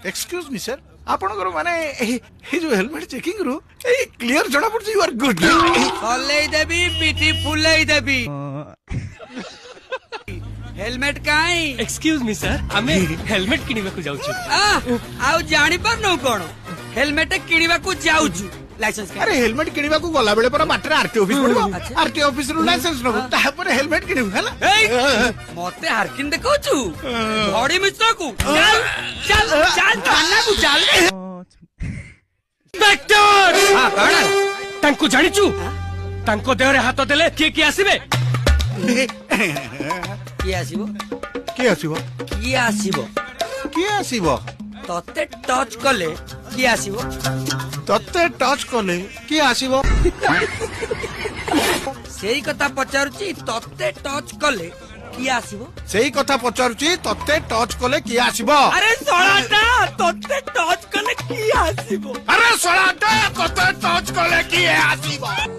excuse me sir आपनकर माने ए जो हेलमेट चेकिंग रु ए क्लियर जणा पड़ यू आर गुड चलेई देबी पिठी फुलेई देबी हेलमेट काई एक्सक्यूज मी सर आमे हेलमेट किनिबा को जाउछु आउ जानि परनो कोन हेलमेट किनिबा को जाउछु लाइसेंस अरे हेलमेट किनिबा को गला बेले पर मात्र आरटी ऑफिस पड़ो आरटी ऑफिस रु लाइसेंस नो ता पर हेलमेट किनिबु हला मते हारकिन देखौछु बॉडी मित्र को चल चल चल थाना को चल इंस्पेक्टर हां कण तांको जानिचु तांको देहरे हाथ देले के आसीबे की आसीबो के आसीबो की आसीबो के आसीबो तते टच कले की आसीबो तत्ते टच कले के आसीबो सेही कथा पचारुची तते टच कले की आसीबो सेही कथा पचारुची तत्ते टच कले के आसीबो अरे सोळाटा तते टच कले की आसीबो अरे सोळाटा तत्ते टच कले के आसीबो